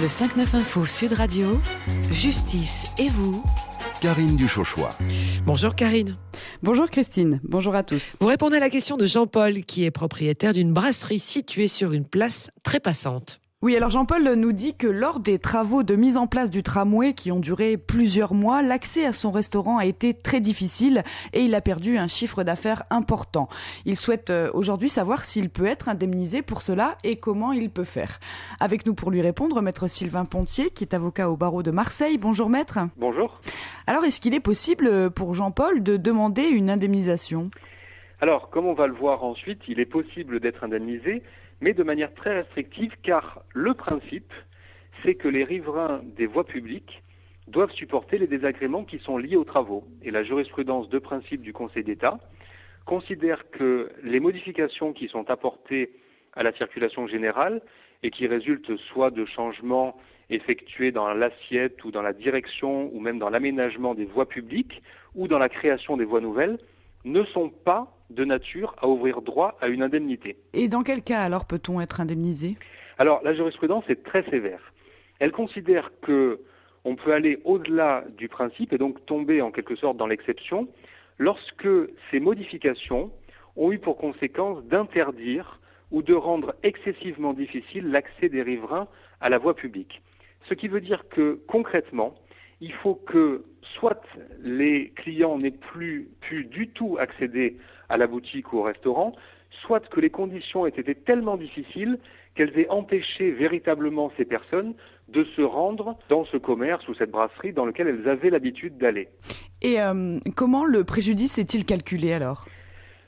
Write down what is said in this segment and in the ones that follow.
Le 5-9 Info Sud Radio, Justice et vous, Karine Duchauchois. Bonjour Karine. Bonjour Christine, bonjour à tous. Vous répondez à la question de Jean-Paul qui est propriétaire d'une brasserie située sur une place très passante. Oui, alors Jean-Paul nous dit que lors des travaux de mise en place du tramway qui ont duré plusieurs mois, l'accès à son restaurant a été très difficile et il a perdu un chiffre d'affaires important. Il souhaite aujourd'hui savoir s'il peut être indemnisé pour cela et comment il peut faire. Avec nous pour lui répondre, maître Sylvain Pontier, qui est avocat au barreau de Marseille. Bonjour maître. Bonjour. Alors, est-ce qu'il est possible pour Jean-Paul de demander une indemnisation ? Alors, comme on va le voir ensuite, il est possible d'être indemnisé, mais de manière très restrictive, car le principe, c'est que les riverains des voies publiques doivent supporter les désagréments qui sont liés aux travaux. Et la jurisprudence de principe du Conseil d'État considère que les modifications qui sont apportées à la circulation générale et qui résultent soit de changements effectués dans l'assiette ou dans la direction ou même dans l'aménagement des voies publiques ou dans la création des voies nouvelles ne sont pas de nature à ouvrir droit à une indemnité. Et dans quel cas alors peut-on être indemnisé ? Alors la jurisprudence est très sévère. Elle considère que on peut aller au-delà du principe et donc tomber en quelque sorte dans l'exception lorsque ces modifications ont eu pour conséquence d'interdire ou de rendre excessivement difficile l'accès des riverains à la voie publique. Ce qui veut dire que concrètement, il faut que soit les clients n'aient plus pu du tout accéder à la boutique ou au restaurant, soit que les conditions aient été tellement difficiles qu'elles aient empêché véritablement ces personnes de se rendre dans ce commerce ou cette brasserie dans lequel elles avaient l'habitude d'aller. Et comment le préjudice est-il calculé alors ?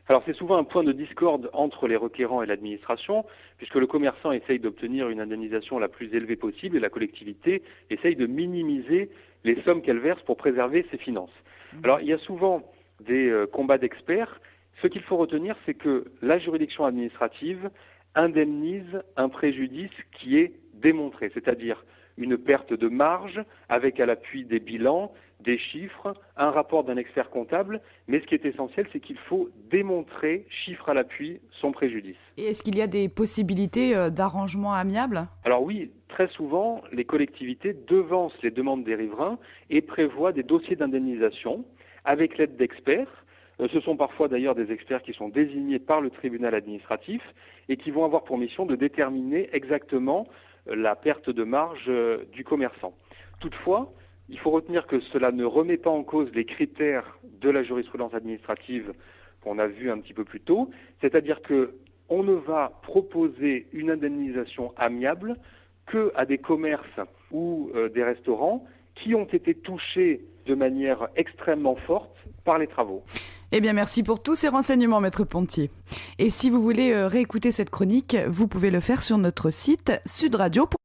Alors c'est souvent un point de discorde entre les requérants et l'administration, puisque le commerçant essaye d'obtenir une indemnisation la plus élevée possible et la collectivité essaye de minimiser les sommes qu'elle verse pour préserver ses finances. Alors il y a souvent des combats d'experts. Ce qu'il faut retenir, c'est que la juridiction administrative indemnise un préjudice qui est démontré, c'est-à-dire une perte de marge avec à l'appui des bilans, des chiffres, un rapport d'un expert comptable, mais ce qui est essentiel, c'est qu'il faut démontrer, chiffre à l'appui, son préjudice. Et est-ce qu'il y a des possibilités d'arrangement amiable ? Alors oui, très souvent, les collectivités devancent les demandes des riverains et prévoient des dossiers d'indemnisation avec l'aide d'experts. Ce sont parfois d'ailleurs des experts qui sont désignés par le tribunal administratif et qui vont avoir pour mission de déterminer exactement la perte de marge du commerçant. Toutefois, il faut retenir que cela ne remet pas en cause les critères de la jurisprudence administrative qu'on a vu un petit peu plus tôt, c'est-à-dire qu'on ne va proposer une indemnisation amiable qu'à des commerces ou des restaurants qui ont été touchés de manière extrêmement forte par les travaux. Eh bien, merci pour tous ces renseignements, maître Pontier. Et si vous voulez réécouter cette chronique, vous pouvez le faire sur notre site sudradio.fr.